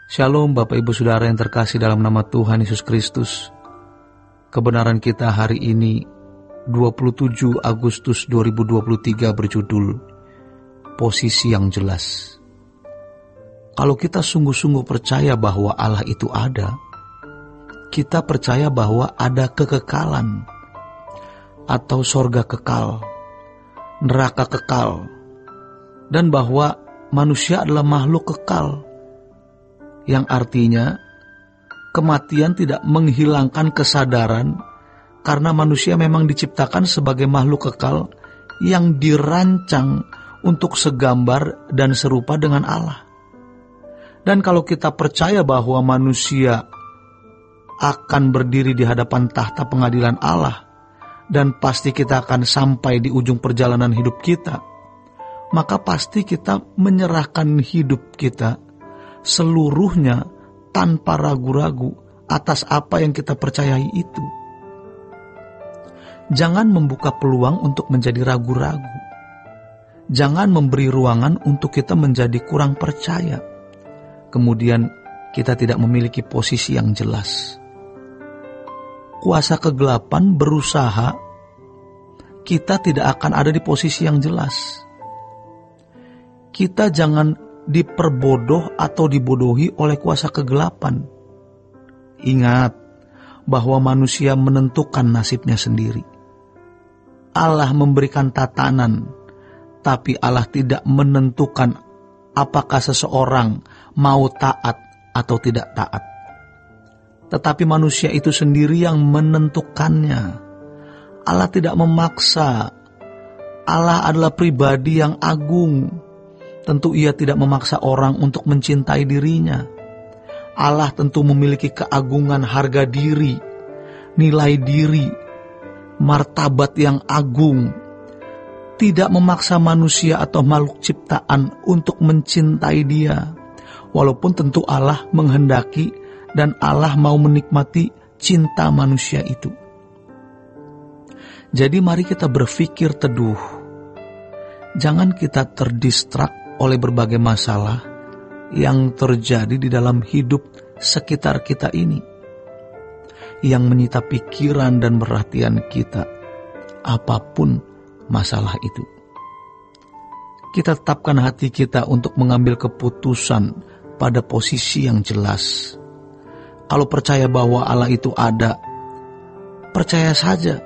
Shalom Bapak Ibu Saudara yang terkasih dalam nama Tuhan Yesus Kristus. Kebenaran kita hari ini 27 Agustus 2023 berjudul Posisi yang Jelas. Kalau kita sungguh-sungguh percaya bahwa Allah itu ada, kita percaya bahwa ada kekekalan atau sorga kekal, neraka kekal, dan bahwa manusia adalah makhluk kekal, yang artinya kematian tidak menghilangkan kesadaran karena manusia memang diciptakan sebagai makhluk kekal yang dirancang untuk segambar dan serupa dengan Allah. Dan kalau kita percaya bahwa manusia akan berdiri di hadapan tahta pengadilan Allah dan pasti kita akan sampai di ujung perjalanan hidup kita, maka pasti kita menyerahkan hidup kita seluruhnya tanpa ragu-ragu atas apa yang kita percayai itu. Jangan membuka peluang untuk menjadi ragu-ragu. Jangan memberi ruangan untuk kita menjadi kurang percaya. Kemudian kita tidak memiliki posisi yang jelas. Kuasa kegelapan berusaha kita tidak akan ada di posisi yang jelas. Kita jangan diperbodoh atau dibodohi oleh kuasa kegelapan. Ingat bahwa manusia menentukan nasibnya sendiri. Allah memberikan tatanan, tapi Allah tidak menentukan apakah seseorang mau taat atau tidak taat. Tetapi manusia itu sendiri yang menentukannya. Allah tidak memaksa. Allah adalah pribadi yang agung. Tentu ia tidak memaksa orang untuk mencintai dirinya. Allah tentu memiliki keagungan harga diri, nilai diri, martabat yang agung. Tidak memaksa manusia atau makhluk ciptaan untuk mencintai dia. Walaupun tentu Allah menghendaki dan Allah mau menikmati cinta manusia itu. Jadi mari kita berpikir teduh. Jangan kita terdistrak oleh berbagai masalah yang terjadi di dalam hidup sekitar kita ini, yang menyita pikiran dan perhatian kita, apapun masalah itu. Kita tetapkan hati kita untuk mengambil keputusan pada posisi yang jelas. Kalau percaya bahwa Allah itu ada, percaya saja.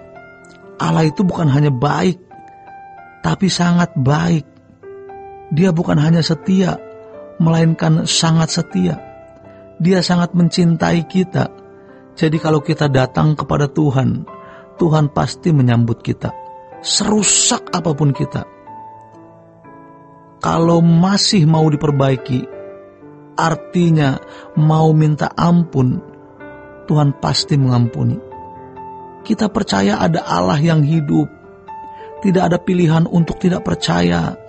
Allah itu bukan hanya baik, tapi sangat baik. Dia bukan hanya setia, melainkan sangat setia. Dia sangat mencintai kita. Jadi kalau kita datang kepada Tuhan, Tuhan pasti menyambut kita, serusak apapun kita. Kalau masih mau diperbaiki, artinya mau minta ampun, Tuhan pasti mengampuni. Kita percaya ada Allah yang hidup. Tidak ada pilihan untuk tidak percaya.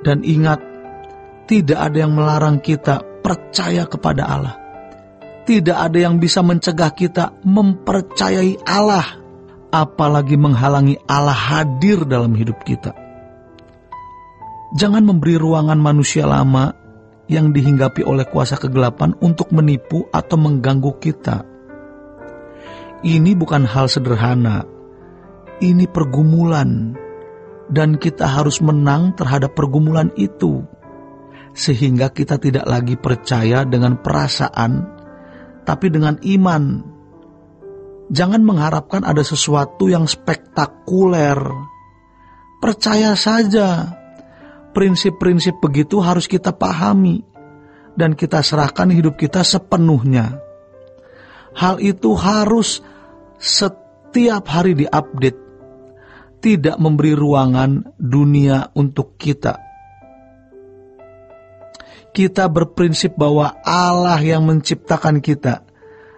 Dan ingat, tidak ada yang melarang kita percaya kepada Allah. Tidak ada yang bisa mencegah kita mempercayai Allah, apalagi menghalangi Allah hadir dalam hidup kita. Jangan memberi ruangan manusia lama yang dihinggapi oleh kuasa kegelapan untuk menipu atau mengganggu kita. Ini bukan hal sederhana. Ini pergumulan. Dan kita harus menang terhadap pergumulan itu, sehingga kita tidak lagi percaya dengan perasaan, tapi dengan iman. Jangan mengharapkan ada sesuatu yang spektakuler. Percaya saja. Prinsip-prinsip begitu harus kita pahami, dan kita serahkan hidup kita sepenuhnya. Hal itu harus setiap hari diupdate. Tidak memberi ruangan dunia untuk kita. Kita berprinsip bahwa Allah yang menciptakan kita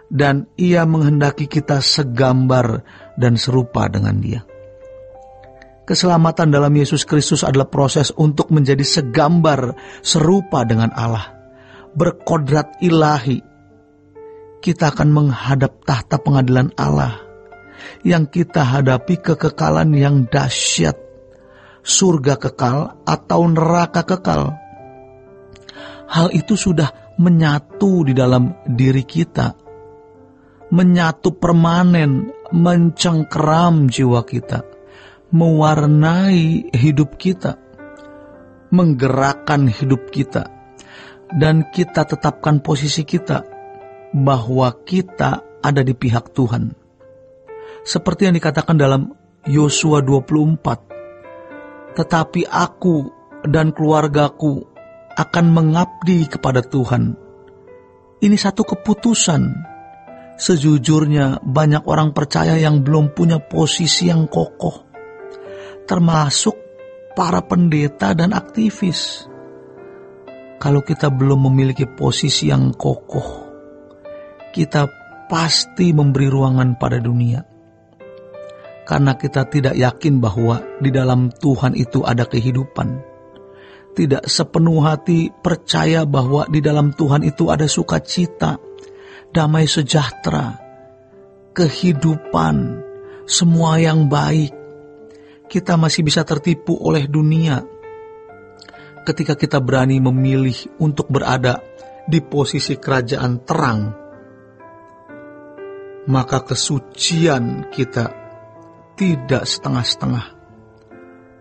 dan Ia menghendaki kita segambar dan serupa dengan Dia. Keselamatan dalam Yesus Kristus adalah proses untuk menjadi segambar serupa dengan Allah. Berkodrat ilahi. Kita akan menghadap tahta pengadilan Allah. Yang kita hadapi kekekalan yang dahsyat, surga kekal atau neraka kekal. Hal itu sudah menyatu di dalam diri kita, menyatu permanen, mencengkeram jiwa kita, mewarnai hidup kita, menggerakkan hidup kita, dan kita tetapkan posisi kita bahwa kita ada di pihak Tuhan. Seperti yang dikatakan dalam Yosua 24, tetapi aku dan keluargaku akan mengabdi kepada Tuhan. Ini satu keputusan. Sejujurnya banyak orang percaya yang belum punya posisi yang kokoh, termasuk para pendeta dan aktivis. Kalau kita belum memiliki posisi yang kokoh, kita pasti memberi ruangan pada dunia. Karena kita tidak yakin bahwa di dalam Tuhan itu ada kehidupan. Tidak sepenuh hati percaya bahwa di dalam Tuhan itu ada sukacita, damai sejahtera, kehidupan, semua yang baik. Kita masih bisa tertipu oleh dunia ketika kita berani memilih untuk berada di posisi kerajaan terang. Maka kesucian kita tidak setengah-setengah.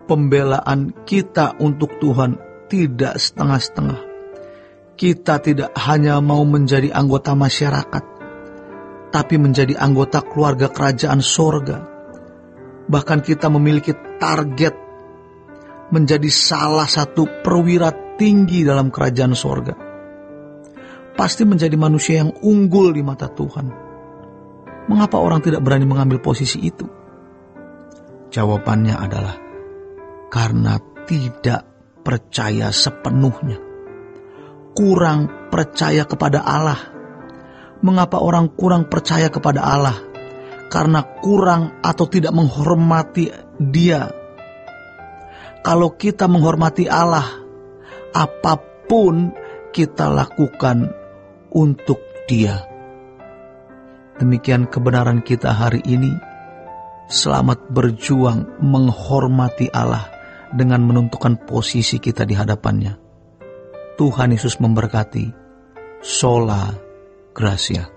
Pembelaan kita untuk Tuhan tidak setengah-setengah. Kita tidak hanya mau menjadi anggota masyarakat, tapi menjadi anggota keluarga kerajaan sorga. Bahkan kita memiliki target menjadi salah satu perwira tinggi dalam kerajaan sorga. Pasti menjadi manusia yang unggul di mata Tuhan. Mengapa orang tidak berani mengambil posisi itu? Jawabannya adalah karena tidak percaya sepenuhnya. Kurang percaya kepada Allah. Mengapa orang kurang percaya kepada Allah? Karena kurang atau tidak menghormati Dia. Kalau kita menghormati Allah, apapun kita lakukan untuk Dia. Demikian kebenaran kita hari ini. Selamat berjuang menghormati Allah dengan menentukan posisi kita di hadapannya. Tuhan Yesus memberkati. Sola Gracia.